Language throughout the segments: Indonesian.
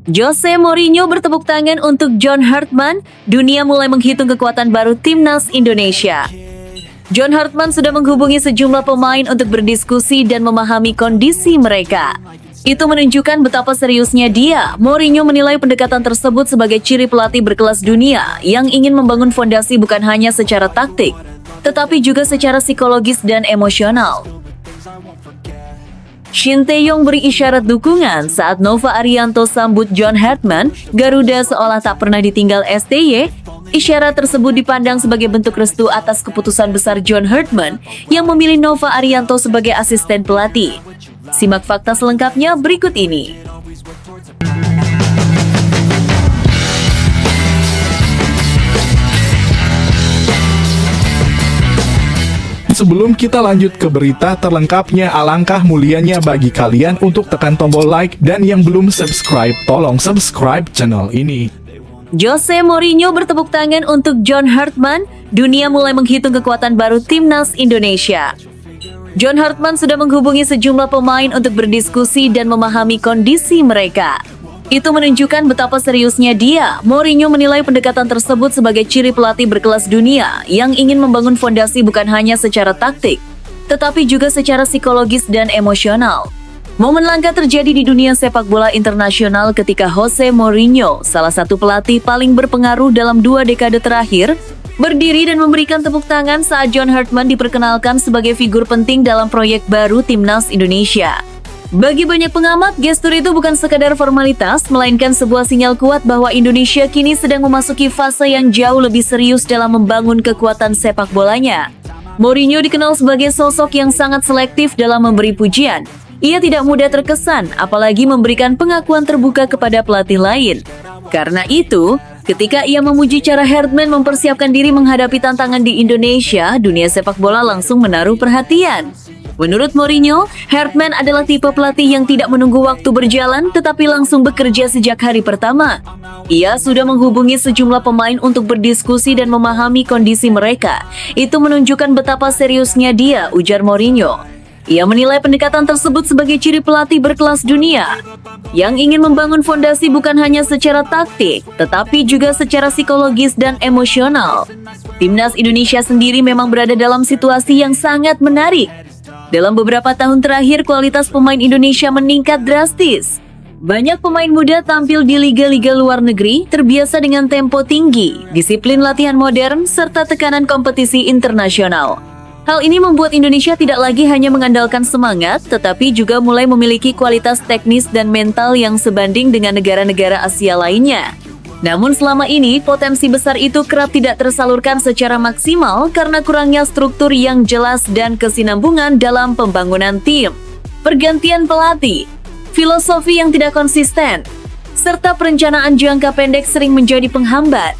Jose Mourinho bertepuk tangan untuk John Hartman, dunia mulai menghitung kekuatan baru timnas Indonesia. John Hartman sudah menghubungi sejumlah pemain untuk berdiskusi dan memahami kondisi mereka. Itu menunjukkan betapa seriusnya dia. Mourinho menilai pendekatan tersebut sebagai ciri pelatih berkelas dunia yang ingin membangun fondasi bukan hanya secara taktik, tetapi juga secara psikologis dan emosional. Shin Tae-yong beri isyarat dukungan saat Nova Arianto sambut John Hartman. Garuda seolah tak pernah ditinggal STY. Isyarat tersebut dipandang sebagai bentuk restu atas keputusan besar John Hartman yang memilih Nova Arianto sebagai asisten pelatih. Simak fakta selengkapnya berikut ini. Sebelum kita lanjut ke berita terlengkapnya, alangkah mulianya bagi kalian untuk tekan tombol like dan yang belum subscribe, tolong subscribe channel ini. Jose Mourinho bertepuk tangan untuk John Hartman, dunia mulai menghitung kekuatan baru timnas Indonesia. John Hartman sudah menghubungi sejumlah pemain untuk berdiskusi dan memahami kondisi mereka. Itu menunjukkan betapa seriusnya dia. Mourinho menilai pendekatan tersebut sebagai ciri pelatih berkelas dunia yang ingin membangun fondasi bukan hanya secara taktik, tetapi juga secara psikologis dan emosional. Momen langka terjadi di dunia sepak bola internasional ketika Jose Mourinho, salah satu pelatih paling berpengaruh dalam 2 dekade terakhir, berdiri dan memberikan tepuk tangan saat John Hartman diperkenalkan sebagai figur penting dalam proyek baru timnas Indonesia. Bagi banyak pengamat, gestur itu bukan sekadar formalitas, melainkan sebuah sinyal kuat bahwa Indonesia kini sedang memasuki fase yang jauh lebih serius dalam membangun kekuatan sepak bolanya. Mourinho dikenal sebagai sosok yang sangat selektif dalam memberi pujian. Ia tidak mudah terkesan, apalagi memberikan pengakuan terbuka kepada pelatih lain. Karena itu, ketika ia memuji cara Hartman mempersiapkan diri menghadapi tantangan di Indonesia, dunia sepak bola langsung menaruh perhatian. Menurut Mourinho, Hartman adalah tipe pelatih yang tidak menunggu waktu berjalan tetapi langsung bekerja sejak hari pertama. Ia sudah menghubungi sejumlah pemain untuk berdiskusi dan memahami kondisi mereka. Itu menunjukkan betapa seriusnya dia, ujar Mourinho. Ia menilai pendekatan tersebut sebagai ciri pelatih berkelas dunia yang ingin membangun fondasi bukan hanya secara taktik, tetapi juga secara psikologis dan emosional. Timnas Indonesia sendiri memang berada dalam situasi yang sangat menarik. Dalam beberapa tahun terakhir, kualitas pemain Indonesia meningkat drastis. Banyak pemain muda tampil di liga-liga luar negeri, terbiasa dengan tempo tinggi, disiplin latihan modern, serta tekanan kompetisi internasional. Hal ini membuat Indonesia tidak lagi hanya mengandalkan semangat, tetapi juga mulai memiliki kualitas teknis dan mental yang sebanding dengan negara-negara Asia lainnya. Namun selama ini, potensi besar itu kerap tidak tersalurkan secara maksimal karena kurangnya struktur yang jelas dan kesinambungan dalam pembangunan tim. Pergantian pelatih, filosofi yang tidak konsisten, serta perencanaan jangka pendek sering menjadi penghambat.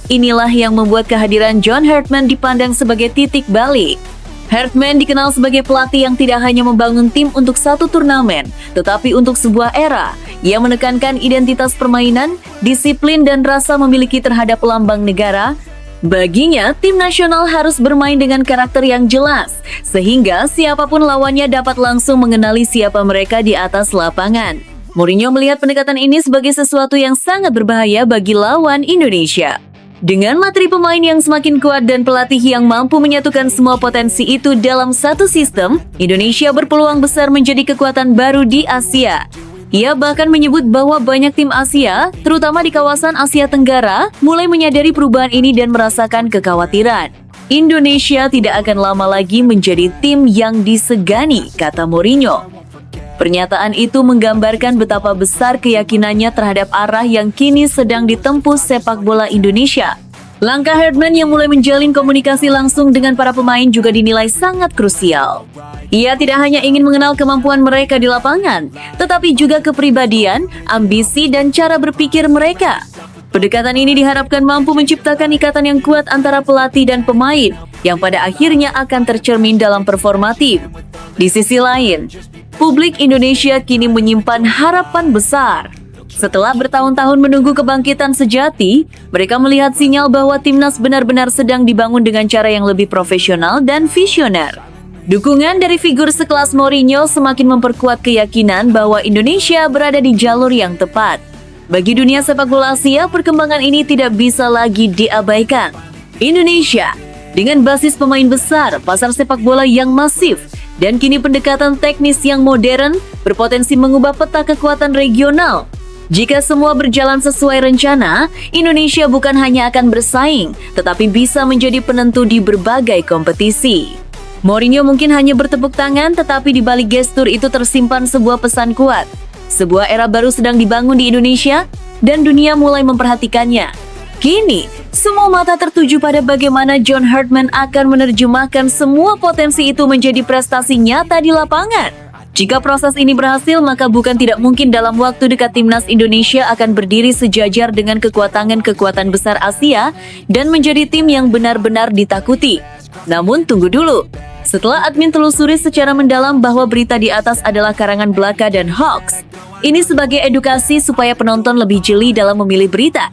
Inilah yang membuat kehadiran John Hartman dipandang sebagai titik balik. Hartman dikenal sebagai pelatih yang tidak hanya membangun tim untuk satu turnamen, tetapi untuk sebuah era. Ia menekankan identitas permainan, disiplin, dan rasa memiliki terhadap lambang negara. Baginya, tim nasional harus bermain dengan karakter yang jelas, sehingga siapapun lawannya dapat langsung mengenali siapa mereka di atas lapangan. Mourinho melihat pendekatan ini sebagai sesuatu yang sangat berbahaya bagi lawan Indonesia. Dengan materi pemain yang semakin kuat dan pelatih yang mampu menyatukan semua potensi itu dalam satu sistem, Indonesia berpeluang besar menjadi kekuatan baru di Asia. Ia bahkan menyebut bahwa banyak tim Asia, terutama di kawasan Asia Tenggara, mulai menyadari perubahan ini dan merasakan kekhawatiran. Indonesia tidak akan lama lagi menjadi tim yang disegani, kata Mourinho. Pernyataan itu menggambarkan betapa besar keyakinannya terhadap arah yang kini sedang ditempuh sepak bola Indonesia. Langkah Hartman yang mulai menjalin komunikasi langsung dengan para pemain juga dinilai sangat krusial. Ia tidak hanya ingin mengenal kemampuan mereka di lapangan, tetapi juga kepribadian, ambisi, dan cara berpikir mereka. Pendekatan ini diharapkan mampu menciptakan ikatan yang kuat antara pelatih dan pemain, yang pada akhirnya akan tercermin dalam performa tim. Di sisi lain, publik Indonesia kini menyimpan harapan besar. Setelah bertahun-tahun menunggu kebangkitan sejati, mereka melihat sinyal bahwa timnas benar-benar sedang dibangun dengan cara yang lebih profesional dan visioner. Dukungan dari figur sekelas Mourinho semakin memperkuat keyakinan bahwa Indonesia berada di jalur yang tepat. Bagi dunia sepak bola Asia, perkembangan ini tidak bisa lagi diabaikan. Indonesia, dengan basis pemain besar, pasar sepak bola yang masif, dan kini pendekatan teknis yang modern, berpotensi mengubah peta kekuatan regional. Jika semua berjalan sesuai rencana, Indonesia bukan hanya akan bersaing, tetapi bisa menjadi penentu di berbagai kompetisi. Mourinho mungkin hanya bertepuk tangan, tetapi di balik gestur itu tersimpan sebuah pesan kuat. Sebuah era baru sedang dibangun di Indonesia, dan dunia mulai memperhatikannya. Kini, semua mata tertuju pada bagaimana John Hartman akan menerjemahkan semua potensi itu menjadi prestasi nyata di lapangan. Jika proses ini berhasil, maka bukan tidak mungkin dalam waktu dekat timnas Indonesia akan berdiri sejajar dengan kekuatan besar Asia dan menjadi tim yang benar-benar ditakuti. Namun tunggu dulu. Setelah admin telusuri secara mendalam bahwa berita di atas adalah karangan belaka dan hoax, ini sebagai edukasi supaya penonton lebih jeli dalam memilih berita.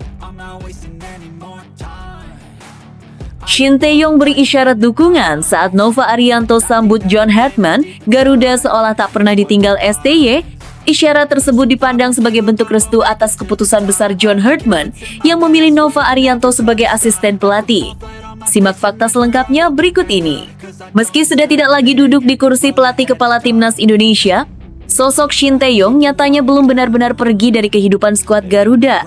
Shin Tae-yong beri isyarat dukungan saat Nova Arianto sambut John Hartman, Garuda seolah tak pernah ditinggal STY. Isyarat tersebut dipandang sebagai bentuk restu atas keputusan besar John Hartman yang memilih Nova Arianto sebagai asisten pelatih. Simak fakta selengkapnya berikut ini. Meski sudah tidak lagi duduk di kursi pelatih kepala timnas Indonesia, sosok Shin Tae-yong nyatanya belum benar-benar pergi dari kehidupan skuad Garuda.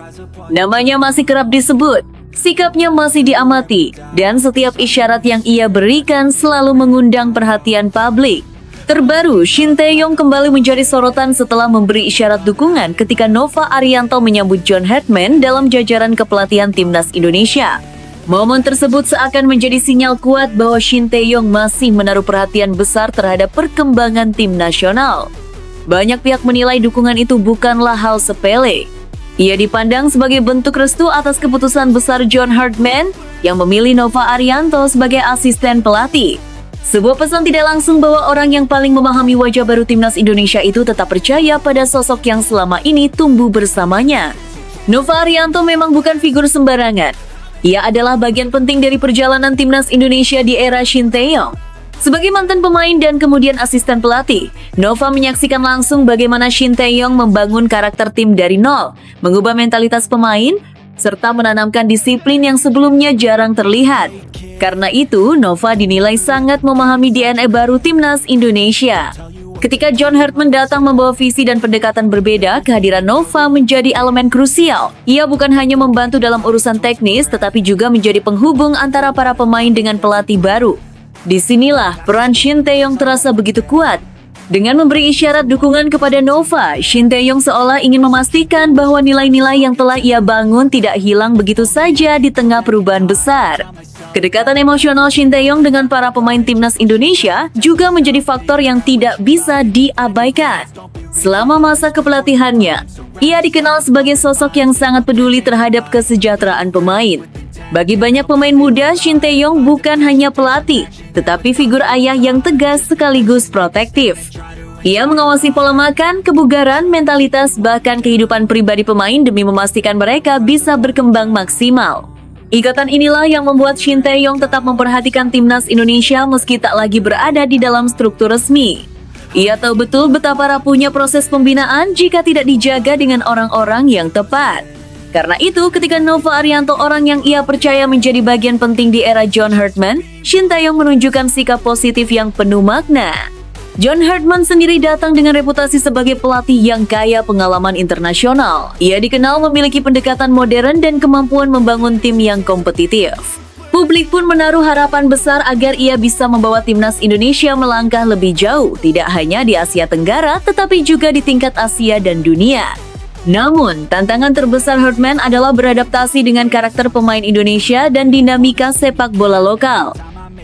Namanya masih kerap disebut, sikapnya masih diamati, dan setiap isyarat yang ia berikan selalu mengundang perhatian publik. Terbaru, Shin Tae-yong kembali menjadi sorotan setelah memberi isyarat dukungan ketika Nova Arianto menyambut John Hartman dalam jajaran kepelatihan timnas Indonesia. Momen tersebut seakan menjadi sinyal kuat bahwa Shin Tae-yong masih menaruh perhatian besar terhadap perkembangan tim nasional. Banyak pihak menilai dukungan itu bukanlah hal sepele. Ia dipandang sebagai bentuk restu atas keputusan besar John Hartman yang memilih Nova Arianto sebagai asisten pelatih. Sebuah pesan tidak langsung bahwa orang yang paling memahami wajah baru timnas Indonesia itu tetap percaya pada sosok yang selama ini tumbuh bersamanya. Nova Arianto memang bukan figur sembarangan. Ia adalah bagian penting dari perjalanan timnas Indonesia di era Shin Tae-yong. Sebagai mantan pemain dan kemudian asisten pelatih, Nova menyaksikan langsung bagaimana Shin Tae-yong membangun karakter tim dari nol, mengubah mentalitas pemain, serta menanamkan disiplin yang sebelumnya jarang terlihat. Karena itu, Nova dinilai sangat memahami DNA baru timnas Indonesia. Ketika John Hartman datang membawa visi dan pendekatan berbeda, kehadiran Nova menjadi elemen krusial. Ia bukan hanya membantu dalam urusan teknis, tetapi juga menjadi penghubung antara para pemain dengan pelatih baru. Disinilah peran Shin Tae-yong terasa begitu kuat. Dengan memberi isyarat dukungan kepada Nova, Shin Tae-yong seolah ingin memastikan bahwa nilai-nilai yang telah ia bangun tidak hilang begitu saja di tengah perubahan besar. Kedekatan emosional Shin Tae-yong dengan para pemain timnas Indonesia juga menjadi faktor yang tidak bisa diabaikan. Selama masa kepelatihannya, ia dikenal sebagai sosok yang sangat peduli terhadap kesejahteraan pemain. Bagi banyak pemain muda, Shin Tae-yong bukan hanya pelatih, tetapi figur ayah yang tegas sekaligus protektif. Ia mengawasi pola makan, kebugaran, mentalitas, bahkan kehidupan pribadi pemain demi memastikan mereka bisa berkembang maksimal. Ikatan inilah yang membuat Shin Tae-yong tetap memperhatikan timnas Indonesia meski tak lagi berada di dalam struktur resmi. Ia tahu betul betapa rapuhnya proses pembinaan jika tidak dijaga dengan orang-orang yang tepat. Karena itu, ketika Nova Arianto, orang yang ia percaya menjadi bagian penting di era John Hartman, Shin Tae-yong menunjukkan sikap positif yang penuh makna. John Hartman sendiri datang dengan reputasi sebagai pelatih yang kaya pengalaman internasional. Ia dikenal memiliki pendekatan modern dan kemampuan membangun tim yang kompetitif. Publik pun menaruh harapan besar agar ia bisa membawa timnas Indonesia melangkah lebih jauh, tidak hanya di Asia Tenggara, tetapi juga di tingkat Asia dan dunia. Namun, tantangan terbesar Hartman adalah beradaptasi dengan karakter pemain Indonesia dan dinamika sepak bola lokal.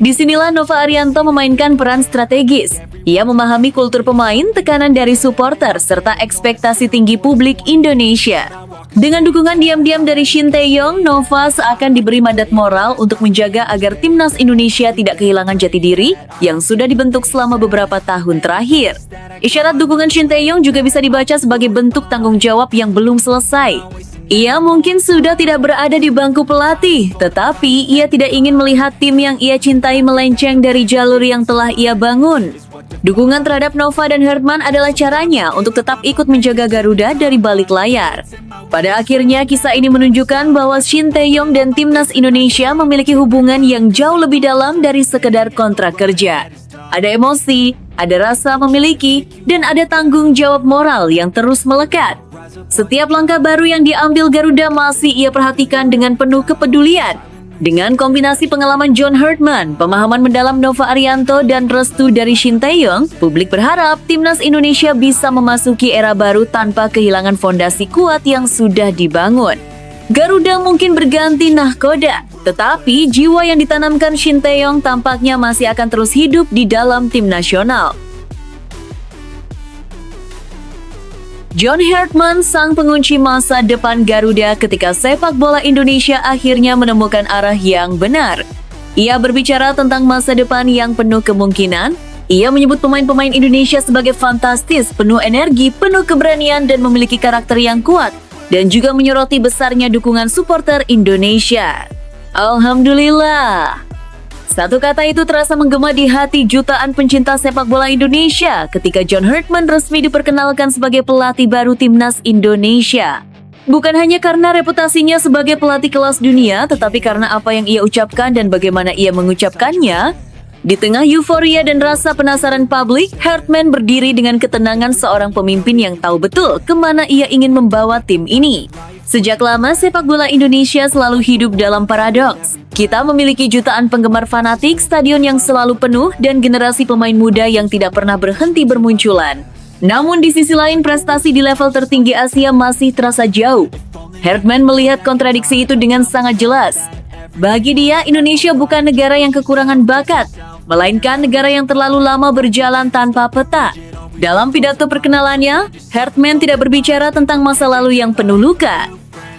Disinilah Nova Arianto memainkan peran strategis. Ia memahami kultur pemain, tekanan dari supporter, serta ekspektasi tinggi publik Indonesia. Dengan dukungan diam-diam dari Shin Tae-yong, Nova seakan diberi mandat moral untuk menjaga agar timnas Indonesia tidak kehilangan jati diri yang sudah dibentuk selama beberapa tahun terakhir. Isyarat dukungan Shin Tae-yong juga bisa dibaca sebagai bentuk tanggung jawab yang belum selesai. Ia mungkin sudah tidak berada di bangku pelatih, tetapi ia tidak ingin melihat tim yang ia cintai melenceng dari jalur yang telah ia bangun. Dukungan terhadap Nova dan Hartman adalah caranya untuk tetap ikut menjaga Garuda dari balik layar. Pada akhirnya, kisah ini menunjukkan bahwa Shin Tae-yong dan Timnas Indonesia memiliki hubungan yang jauh lebih dalam dari sekedar kontrak kerja. Ada emosi, ada rasa memiliki, dan ada tanggung jawab moral yang terus melekat. Setiap langkah baru yang diambil Garuda masih ia perhatikan dengan penuh kepedulian. Dengan kombinasi pengalaman John Hartman, pemahaman mendalam Nova Arianto, dan restu dari Shin Tae-yong, publik berharap Timnas Indonesia bisa memasuki era baru tanpa kehilangan fondasi kuat yang sudah dibangun. Garuda mungkin berganti nahkoda, tetapi jiwa yang ditanamkan Shin Tae-yong tampaknya masih akan terus hidup di dalam tim nasional. John Hartman, sang pengunci masa depan Garuda ketika sepak bola Indonesia akhirnya menemukan arah yang benar. Ia berbicara tentang masa depan yang penuh kemungkinan. Ia menyebut pemain-pemain Indonesia sebagai fantastis, penuh energi, penuh keberanian, dan memiliki karakter yang kuat. Dan juga menyoroti besarnya dukungan supporter Indonesia. Alhamdulillah. Satu kata itu terasa menggema di hati jutaan pencinta sepak bola Indonesia ketika John Hartman resmi diperkenalkan sebagai pelatih baru Timnas Indonesia. Bukan hanya karena reputasinya sebagai pelatih kelas dunia, tetapi karena apa yang ia ucapkan dan bagaimana ia mengucapkannya. Di tengah euforia dan rasa penasaran publik, Hartman berdiri dengan ketenangan seorang pemimpin yang tahu betul kemana ia ingin membawa tim ini. Sejak lama, sepak bola Indonesia selalu hidup dalam paradoks. Kita memiliki jutaan penggemar fanatik, stadion yang selalu penuh, dan generasi pemain muda yang tidak pernah berhenti bermunculan. Namun di sisi lain, prestasi di level tertinggi Asia masih terasa jauh. Hartman melihat kontradiksi itu dengan sangat jelas. Bagi dia, Indonesia bukan negara yang kekurangan bakat, melainkan negara yang terlalu lama berjalan tanpa peta. Dalam pidato perkenalannya, Hartman tidak berbicara tentang masa lalu yang penuh luka.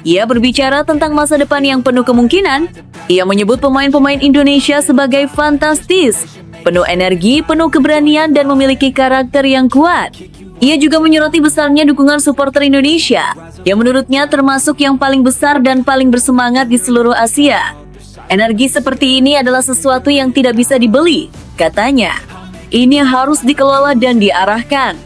Ia berbicara tentang masa depan yang penuh kemungkinan. Ia menyebut pemain-pemain Indonesia sebagai fantastis, penuh energi, penuh keberanian, dan memiliki karakter yang kuat. Ia juga menyoroti besarnya dukungan supporter Indonesia, yang menurutnya termasuk yang paling besar dan paling bersemangat di seluruh Asia. Energi seperti ini adalah sesuatu yang tidak bisa dibeli, katanya. Ini harus dikelola dan diarahkan.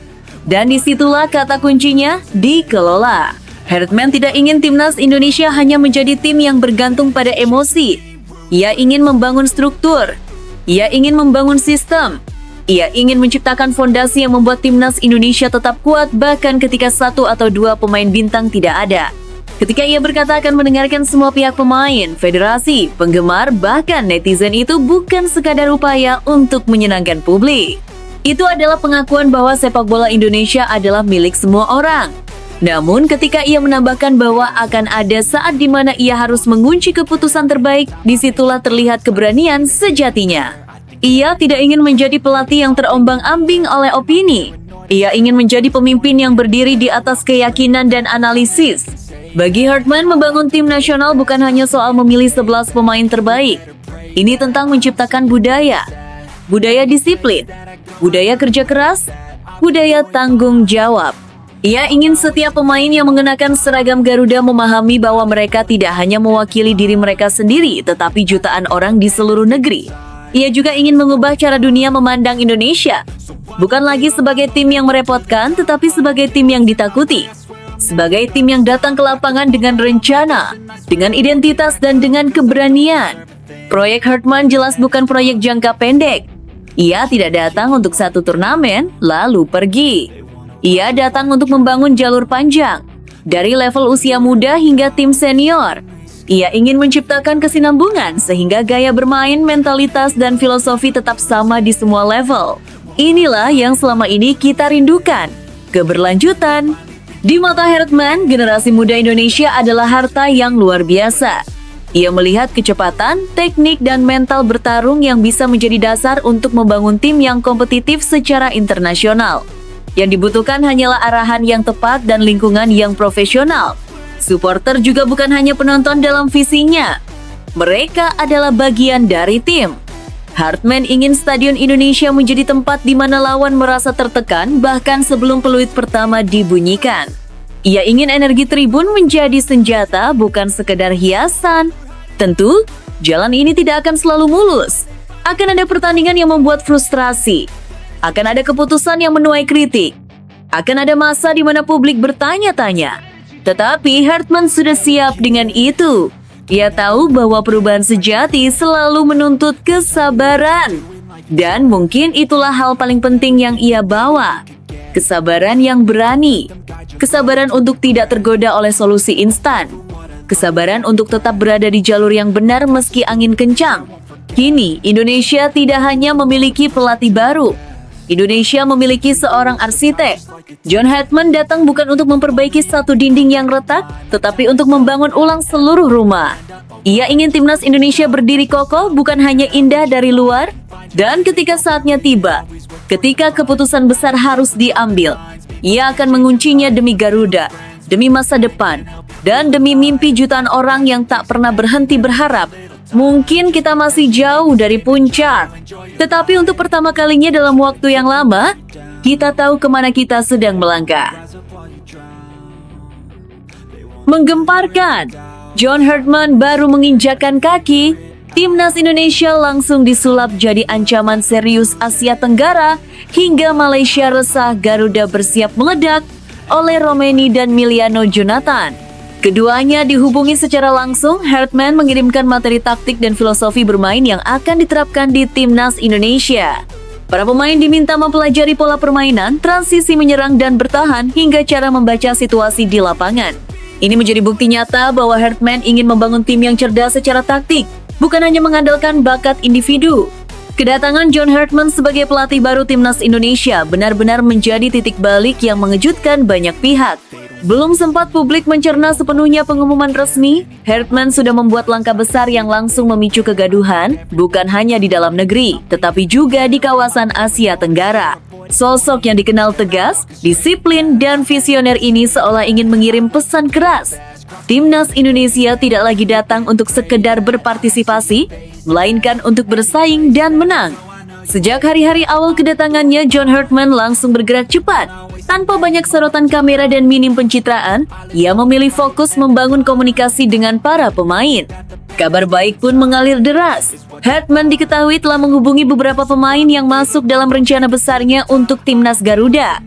Dan disitulah kata kuncinya, dikelola. Hartman tidak ingin Timnas Indonesia hanya menjadi tim yang bergantung pada emosi. Ia ingin membangun struktur. Ia ingin membangun sistem. Ia ingin menciptakan fondasi yang membuat Timnas Indonesia tetap kuat bahkan ketika satu atau dua pemain bintang tidak ada. Ketika ia berkata akan mendengarkan semua pihak pemain, federasi, penggemar, bahkan netizen, itu bukan sekadar upaya untuk menyenangkan publik. Itu adalah pengakuan bahwa sepak bola Indonesia adalah milik semua orang. Namun ketika ia menambahkan bahwa akan ada saat di mana ia harus mengunci keputusan terbaik, disitulah terlihat keberanian sejatinya. Ia tidak ingin menjadi pelatih yang terombang-ambing oleh opini. Ia ingin menjadi pemimpin yang berdiri di atas keyakinan dan analisis. Bagi Hartman, membangun tim nasional bukan hanya soal memilih 11 pemain terbaik. Ini tentang menciptakan budaya. Budaya disiplin, budaya kerja keras, budaya tanggung jawab. Ia ingin setiap pemain yang mengenakan seragam Garuda memahami bahwa mereka tidak hanya mewakili diri mereka sendiri, tetapi jutaan orang di seluruh negeri. Ia juga ingin mengubah cara dunia memandang Indonesia. Bukan lagi sebagai tim yang merepotkan, tetapi sebagai tim yang ditakuti. Sebagai tim yang datang ke lapangan dengan rencana, dengan identitas, dan dengan keberanian. Proyek Hartman jelas bukan proyek jangka pendek. Ia tidak datang untuk satu turnamen, lalu pergi. Ia datang untuk membangun jalur panjang, dari level usia muda hingga tim senior. Ia ingin menciptakan kesinambungan sehingga gaya bermain, mentalitas, dan filosofi tetap sama di semua level. Inilah yang selama ini kita rindukan, keberlanjutan. Di mata Hartman, generasi muda Indonesia adalah harta yang luar biasa. Ia melihat kecepatan, teknik, dan mental bertarung yang bisa menjadi dasar untuk membangun tim yang kompetitif secara internasional. Yang dibutuhkan hanyalah arahan yang tepat dan lingkungan yang profesional. Supporter juga bukan hanya penonton dalam visinya. Mereka adalah bagian dari tim. Hartman ingin Stadion Indonesia menjadi tempat di mana lawan merasa tertekan bahkan sebelum peluit pertama dibunyikan. Ia ingin energi tribun menjadi senjata, bukan sekedar hiasan. Tentu, jalan ini tidak akan selalu mulus. Akan ada pertandingan yang membuat frustrasi. Akan ada keputusan yang menuai kritik. Akan ada masa di mana publik bertanya-tanya. Tetapi Hartman sudah siap dengan itu. Ia tahu bahwa perubahan sejati selalu menuntut kesabaran. Dan mungkin itulah hal paling penting yang ia bawa. Kesabaran yang berani. Kesabaran untuk tidak tergoda oleh solusi instan. Kesabaran untuk tetap berada di jalur yang benar meski angin kencang. Kini, Indonesia tidak hanya memiliki pelatih baru. Indonesia memiliki seorang arsitek. John Hartman datang bukan untuk memperbaiki satu dinding yang retak, tetapi untuk membangun ulang seluruh rumah. Ia ingin timnas Indonesia berdiri kokoh bukan hanya indah dari luar, dan ketika saatnya tiba, ketika keputusan besar harus diambil, ia akan menguncinya demi Garuda, demi masa depan, dan demi mimpi jutaan orang yang tak pernah berhenti berharap. Mungkin kita masih jauh dari puncak, tetapi untuk pertama kalinya dalam waktu yang lama, kita tahu kemana kita sedang melangkah. Menggemparkan, John Hartman baru menginjakkan kaki, timnas Indonesia langsung disulap jadi ancaman serius Asia Tenggara, hingga Malaysia resah Garuda bersiap meledak oleh Romeni dan Miliano Jonathan. Keduanya dihubungi secara langsung. Hartman mengirimkan materi taktik dan filosofi bermain yang akan diterapkan di timnas Indonesia. Para pemain diminta mempelajari pola permainan, transisi menyerang dan bertahan, hingga cara membaca situasi di lapangan. Ini menjadi bukti nyata bahwa Hartman ingin membangun tim yang cerdas secara taktik, bukan hanya mengandalkan bakat individu. Kedatangan John Hartman sebagai pelatih baru timnas Indonesia benar-benar menjadi titik balik yang mengejutkan banyak pihak. Belum sempat publik mencerna sepenuhnya pengumuman resmi, Hartman sudah membuat langkah besar yang langsung memicu kegaduhan, bukan hanya di dalam negeri, tetapi juga di kawasan Asia Tenggara. Sosok yang dikenal tegas, disiplin, dan visioner ini seolah ingin mengirim pesan keras. Timnas Indonesia tidak lagi datang untuk sekedar berpartisipasi, melainkan untuk bersaing dan menang. Sejak hari-hari awal kedatangannya, John Hartman langsung bergerak cepat. Tanpa banyak sorotan kamera dan minim pencitraan, ia memilih fokus membangun komunikasi dengan para pemain. Kabar baik pun mengalir deras. Hartman diketahui telah menghubungi beberapa pemain yang masuk dalam rencana besarnya untuk timnas Garuda.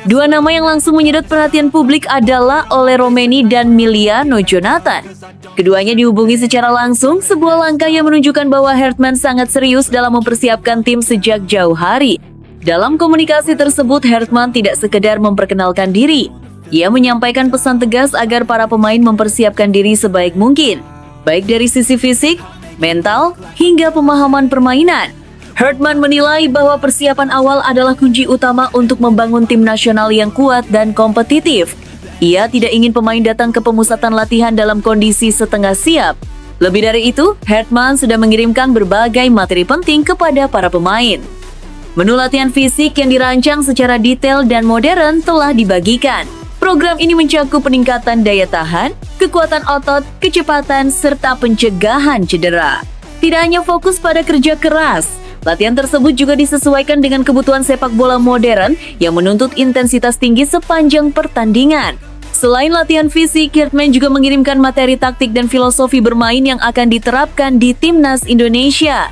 Dua nama yang langsung menyedot perhatian publik adalah Ole Romeni dan Miliano Jonathan. Keduanya dihubungi secara langsung, sebuah langkah yang menunjukkan bahwa Hartman sangat serius dalam mempersiapkan tim sejak jauh hari. Dalam komunikasi tersebut, Hartman tidak sekedar memperkenalkan diri. Ia menyampaikan pesan tegas agar para pemain mempersiapkan diri sebaik mungkin, baik dari sisi fisik, mental, hingga pemahaman permainan. Hartman menilai bahwa persiapan awal adalah kunci utama untuk membangun tim nasional yang kuat dan kompetitif. Ia tidak ingin pemain datang ke pemusatan latihan dalam kondisi setengah siap. Lebih dari itu, Hartman sudah mengirimkan berbagai materi penting kepada para pemain. Menu latihan fisik yang dirancang secara detail dan modern telah dibagikan. Program ini mencakup peningkatan daya tahan, kekuatan otot, kecepatan, serta pencegahan cedera. Tidak hanya fokus pada kerja keras, latihan tersebut juga disesuaikan dengan kebutuhan sepak bola modern yang menuntut intensitas tinggi sepanjang pertandingan. Selain latihan fisik, Hartman juga mengirimkan materi taktik dan filosofi bermain yang akan diterapkan di timnas Indonesia.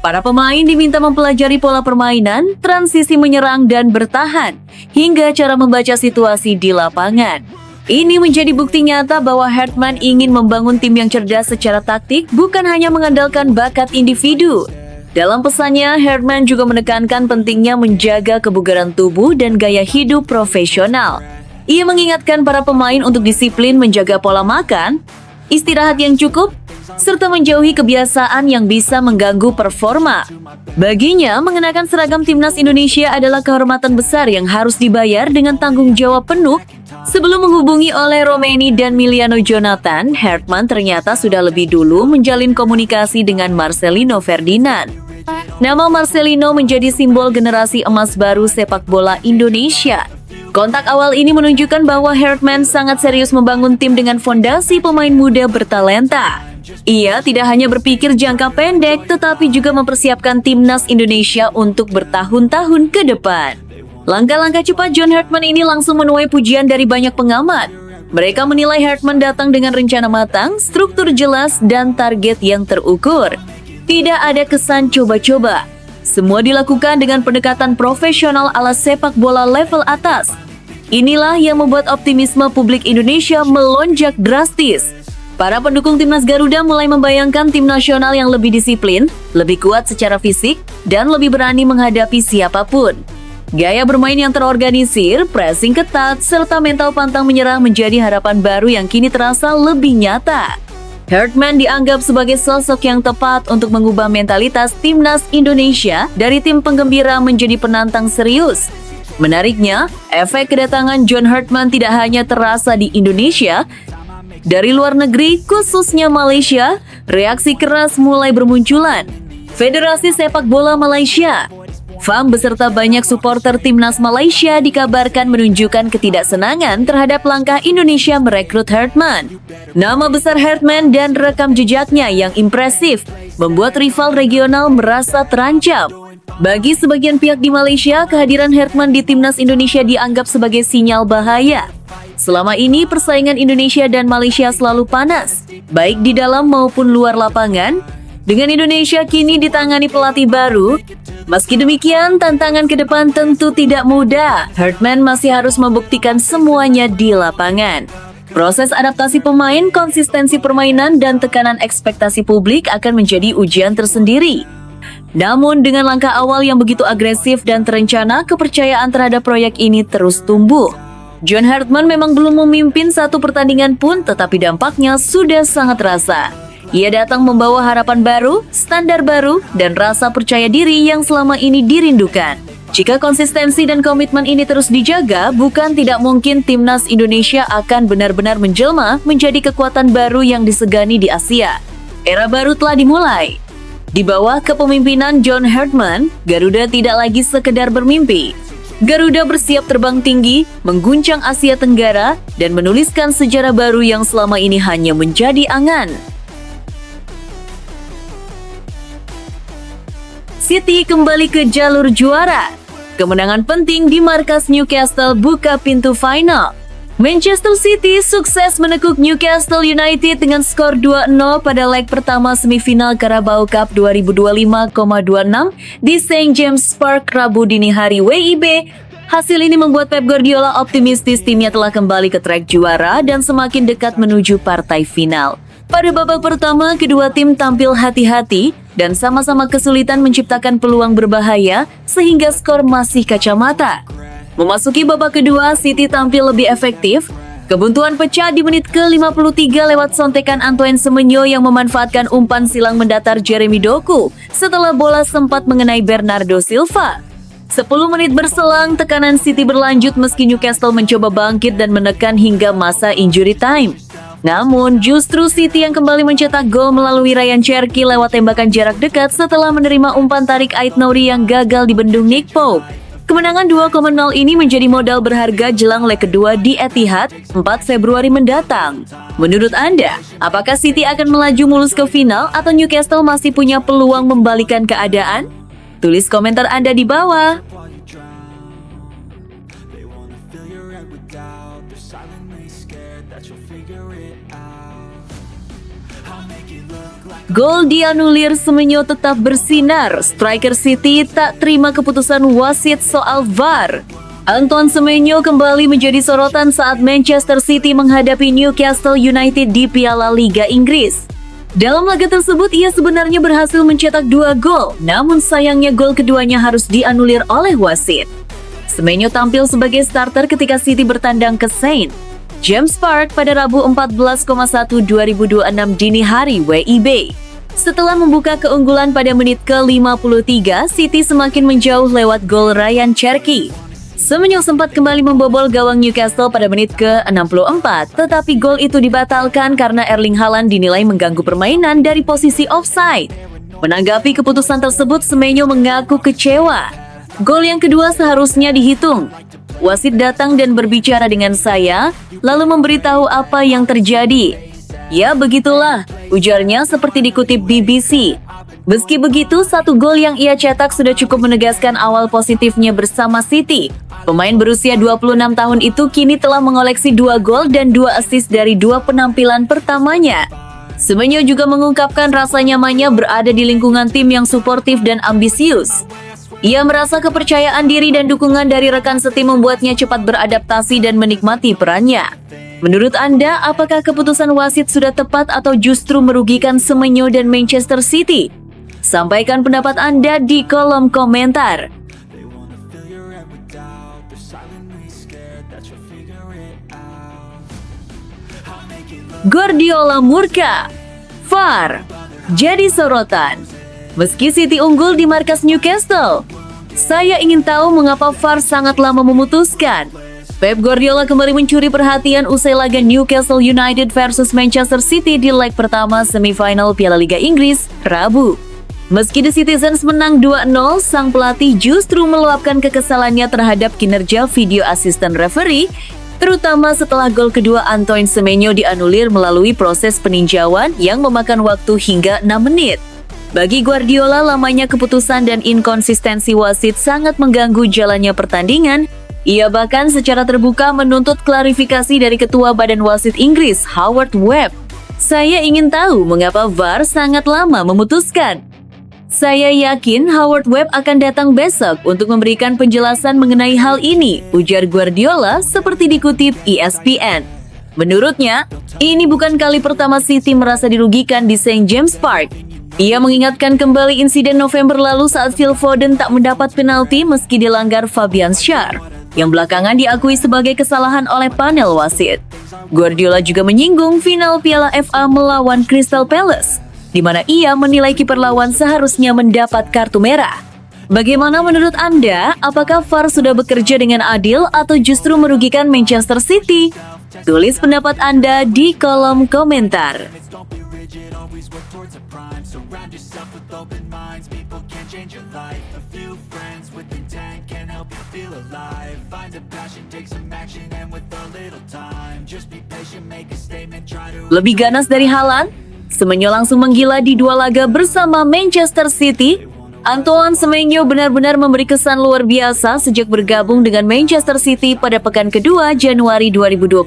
Para pemain diminta mempelajari pola permainan, transisi menyerang dan bertahan, hingga cara membaca situasi di lapangan. Ini menjadi bukti nyata bahwa Hartman ingin membangun tim yang cerdas secara taktik, bukan hanya mengandalkan bakat individu. Dalam pesannya, Hartman juga menekankan pentingnya menjaga kebugaran tubuh dan gaya hidup profesional. Ia mengingatkan para pemain untuk disiplin menjaga pola makan, istirahat yang cukup, serta menjauhi kebiasaan yang bisa mengganggu performa. Baginya, mengenakan seragam timnas Indonesia adalah kehormatan besar yang harus dibayar dengan tanggung jawab penuh. Sebelum menghubungi Ole Romeni dan Miliano Jonathan, Hartman ternyata sudah lebih dulu menjalin komunikasi dengan Marcelino Ferdinand. Nama Marcelino menjadi simbol generasi emas baru sepak bola Indonesia. Kontak awal ini menunjukkan bahwa Hartman sangat serius membangun tim dengan fondasi pemain muda bertalenta. Ia tidak hanya berpikir jangka pendek, tetapi juga mempersiapkan timnas Indonesia untuk bertahun-tahun ke depan. Langkah-langkah cepat John Hartman ini langsung menuai pujian dari banyak pengamat. Mereka menilai Hartman datang dengan rencana matang, struktur jelas, dan target yang terukur. Tidak ada kesan coba-coba. Semua dilakukan dengan pendekatan profesional ala sepak bola level atas. Inilah yang membuat optimisme publik Indonesia melonjak drastis. Para pendukung timnas Garuda mulai membayangkan tim nasional yang lebih disiplin, lebih kuat secara fisik, dan lebih berani menghadapi siapapun. Gaya bermain yang terorganisir, pressing ketat, serta mental pantang menyerah menjadi harapan baru yang kini terasa lebih nyata. Hartman dianggap sebagai sosok yang tepat untuk mengubah mentalitas timnas Indonesia dari tim penggembira menjadi penantang serius. Menariknya, efek kedatangan John Hartman tidak hanya terasa di Indonesia. Dari luar negeri, khususnya Malaysia, reaksi keras mulai bermunculan. Federasi Sepak Bola Malaysia, FAM beserta banyak supporter timnas Malaysia dikabarkan menunjukkan ketidaksenangan terhadap langkah Indonesia merekrut Hartman. Nama besar Hartman dan rekam jejaknya yang impresif membuat rival regional merasa terancam. Bagi sebagian pihak di Malaysia, kehadiran Hartman di timnas Indonesia dianggap sebagai sinyal bahaya. Selama ini persaingan Indonesia dan Malaysia selalu panas, baik di dalam maupun luar lapangan. Dengan Indonesia kini ditangani pelatih baru, meski demikian tantangan ke depan tentu tidak mudah. Hartman masih harus membuktikan semuanya di lapangan. Proses adaptasi pemain, konsistensi permainan, dan tekanan ekspektasi publik akan menjadi ujian tersendiri. Namun dengan langkah awal yang begitu agresif dan terencana, kepercayaan terhadap proyek ini terus tumbuh. John Hartman memang belum memimpin satu pertandingan pun, tetapi dampaknya sudah sangat terasa. Ia datang membawa harapan baru, standar baru, dan rasa percaya diri yang selama ini dirindukan. Jika konsistensi dan komitmen ini terus dijaga, bukan tidak mungkin timnas Indonesia akan benar-benar menjelma menjadi kekuatan baru yang disegani di Asia. Era baru telah dimulai. Di bawah kepemimpinan John Hartman, Garuda tidak lagi sekedar bermimpi. Garuda bersiap terbang tinggi, mengguncang Asia Tenggara, dan menuliskan sejarah baru yang selama ini hanya menjadi angan. City kembali ke jalur juara. Kemenangan penting di markas Newcastle buka pintu final. Manchester City sukses menekuk Newcastle United dengan skor 2-0 pada leg pertama semifinal Carabao Cup 2025,26 di St. James Park Rabu dini hari WIB. Hasil ini membuat Pep Guardiola optimistis timnya telah kembali ke trek juara dan semakin dekat menuju partai final. Pada babak pertama, kedua tim tampil hati-hati dan sama-sama kesulitan menciptakan peluang berbahaya sehingga skor masih kacamata. Memasuki babak kedua, City tampil lebih efektif. Kebuntuan pecah di menit ke-53 lewat sontekan Antoine Semenyo yang memanfaatkan umpan silang mendatar Jeremy Doku setelah bola sempat mengenai Bernardo Silva. 10 menit berselang, tekanan City berlanjut meski Newcastle mencoba bangkit dan menekan hingga masa injury time. Namun, justru City yang kembali mencetak gol melalui Ryan Cherki lewat tembakan jarak dekat setelah menerima umpan tarik Ait Nouri yang gagal dibendung Nick Pope. Kemenangan 2-0 ini menjadi modal berharga jelang leg kedua di Etihad 4 Februari mendatang. Menurut Anda, apakah City akan melaju mulus ke final atau Newcastle masih punya peluang membalikan keadaan? Tulis komentar Anda di bawah. Gol dianulir, Semenyo tetap bersinar. Striker City tak terima keputusan wasit soal VAR. Antoine Semenyo kembali menjadi sorotan saat Manchester City menghadapi Newcastle United di Piala Liga Inggris. Dalam laga tersebut, ia sebenarnya berhasil mencetak 2 gol, namun sayangnya gol keduanya harus dianulir oleh wasit. Semenyo tampil sebagai starter ketika City bertandang ke St. James Park pada Rabu 14,1/2026 dini hari WIB. Setelah membuka keunggulan pada menit ke-53, City semakin menjauh lewat gol Ryan Cherki. Semenyo sempat kembali membobol gawang Newcastle pada menit ke-64, tetapi gol itu dibatalkan karena Erling Haaland dinilai mengganggu permainan dari posisi offside. Menanggapi keputusan tersebut, Semenyo mengaku kecewa. Gol yang kedua seharusnya dihitung. Wasit datang dan berbicara dengan saya, lalu memberitahu apa yang terjadi. Ya begitulah, ujarnya seperti dikutip BBC. Meski begitu, 1 gol yang ia cetak sudah cukup menegaskan awal positifnya bersama City. Pemain berusia 26 tahun itu kini telah mengoleksi 2 gol dan 2 assist dari 2 penampilan pertamanya. Semenyo juga mengungkapkan rasa nyamannya berada di lingkungan tim yang suportif dan ambisius. Ia merasa kepercayaan diri dan dukungan dari rekan setim membuatnya cepat beradaptasi dan menikmati perannya. Menurut Anda, apakah keputusan wasit sudah tepat atau justru merugikan Semenyo dan Manchester City? Sampaikan pendapat Anda di kolom komentar. Guardiola murka, VAR jadi sorotan. Meski City unggul di markas Newcastle, saya ingin tahu mengapa VAR sangat lama memutuskan. Pep Guardiola kembali mencuri perhatian usai laga Newcastle United versus Manchester City di leg pertama semifinal Piala Liga Inggris, Rabu. Meski The Citizens menang 2-0, sang pelatih justru meluapkan kekesalannya terhadap kinerja video asisten referee, terutama setelah gol kedua Antoine Semenyo dianulir melalui proses peninjauan yang memakan waktu hingga 6 menit. Bagi Guardiola, lamanya keputusan dan inkonsistensi wasit sangat mengganggu jalannya pertandingan. Ia bahkan secara terbuka menuntut klarifikasi dari Ketua Badan Wasit Inggris, Howard Webb. Saya ingin tahu mengapa VAR sangat lama memutuskan. Saya yakin Howard Webb akan datang besok untuk memberikan penjelasan mengenai hal ini, ujar Guardiola seperti dikutip ESPN. Menurutnya, ini bukan kali pertama City merasa dirugikan di St. James Park. Ia mengingatkan kembali insiden November lalu saat Phil Foden tak mendapat penalti meski dilanggar Fabian Schär, yang belakangan diakui sebagai kesalahan oleh panel wasit. Guardiola juga menyinggung final Piala FA melawan Crystal Palace, di mana ia menilai kiper lawan seharusnya mendapat kartu merah. Bagaimana menurut Anda? Apakah VAR sudah bekerja dengan adil atau justru merugikan Manchester City? Tulis pendapat Anda di kolom komentar. Lebih ganas dari Haaland? Semenyo langsung menggila di dua laga bersama Manchester City. Antoine Semenyo benar-benar memberi kesan luar biasa sejak bergabung dengan Manchester City pada pekan kedua Januari 2025.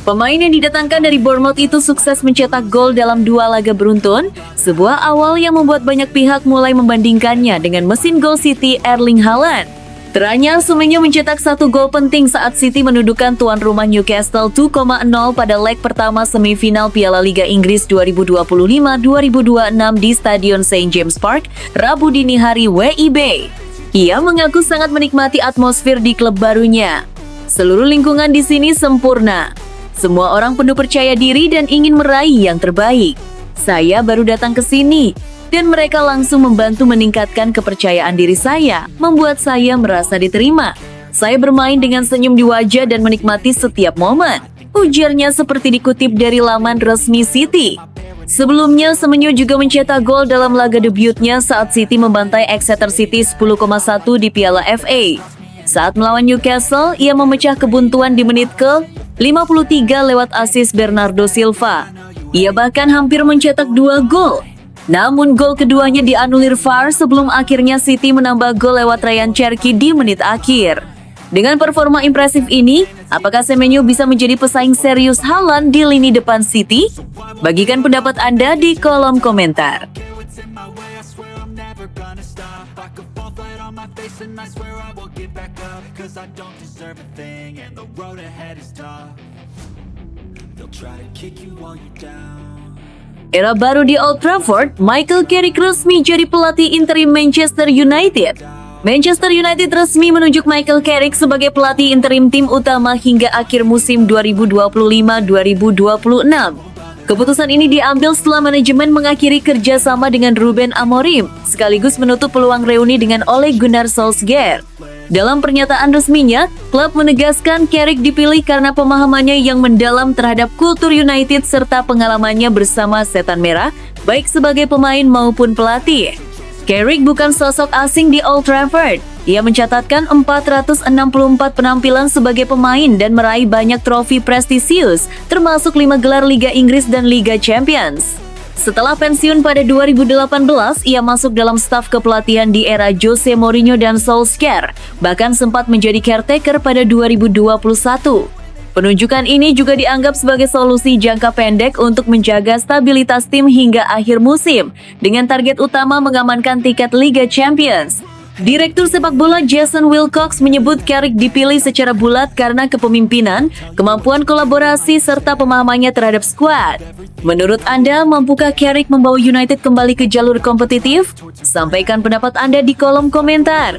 Pemain yang didatangkan dari Bournemouth itu sukses mencetak gol dalam dua laga beruntun, sebuah awal yang membuat banyak pihak mulai membandingkannya dengan mesin gol City Erling Haaland. Teranyar, Semenyo mencetak satu gol penting saat City mendudukan tuan rumah Newcastle 2,0 pada leg pertama semifinal Piala Liga Inggris 2025-2026 di Stadion St. James Park, Rabu dini hari WIB. Ia mengaku sangat menikmati atmosfer di klub barunya. Seluruh lingkungan di sini sempurna. Semua orang penuh percaya diri dan ingin meraih yang terbaik. Saya baru datang ke sini, dan mereka langsung membantu meningkatkan kepercayaan diri saya, membuat saya merasa diterima. Saya bermain dengan senyum di wajah dan menikmati setiap momen, ujarnya seperti dikutip dari laman resmi City. Sebelumnya, Semenyo juga mencetak gol dalam laga debutnya saat City membantai Exeter City 10,1 di Piala FA. Saat melawan Newcastle, ia memecah kebuntuan di menit ke-53 lewat asis Bernardo Silva. Ia bahkan hampir mencetak 2 gol. Namun gol keduanya dianulir VAR sebelum akhirnya City menambah gol lewat Ryan Cherki di menit akhir. Dengan performa impresif ini, apakah Semenyo bisa menjadi pesaing serius Haaland di lini depan City? Bagikan pendapat Anda di kolom komentar. Era baru di Old Trafford, Michael Carrick resmi jadi pelatih interim Manchester United. Manchester United resmi menunjuk Michael Carrick sebagai pelatih interim tim utama hingga akhir musim 2025-2026. Keputusan ini diambil setelah manajemen mengakhiri kerjasama dengan Ruben Amorim, sekaligus menutup peluang reuni dengan Ole Gunnar Solskjaer. Dalam pernyataan resminya, klub menegaskan Carrick dipilih karena pemahamannya yang mendalam terhadap kultur United serta pengalamannya bersama Setan Merah, baik sebagai pemain maupun pelatih. Carrick bukan sosok asing di Old Trafford. Ia mencatatkan 464 penampilan sebagai pemain dan meraih banyak trofi prestisius, termasuk 5 gelar Liga Inggris dan Liga Champions. Setelah pensiun pada 2018, ia masuk dalam staf kepelatihan di era Jose Mourinho dan Solskjaer, bahkan sempat menjadi caretaker pada 2021. Penunjukan ini juga dianggap sebagai solusi jangka pendek untuk menjaga stabilitas tim hingga akhir musim, dengan target utama mengamankan tiket Liga Champions. Direktur sepak bola Jason Wilcox menyebut Carrick dipilih secara bulat karena kepemimpinan, kemampuan kolaborasi, serta pemahamannya terhadap skuad. Menurut Anda, mampukah Carrick membawa United kembali ke jalur kompetitif? Sampaikan pendapat Anda di kolom komentar.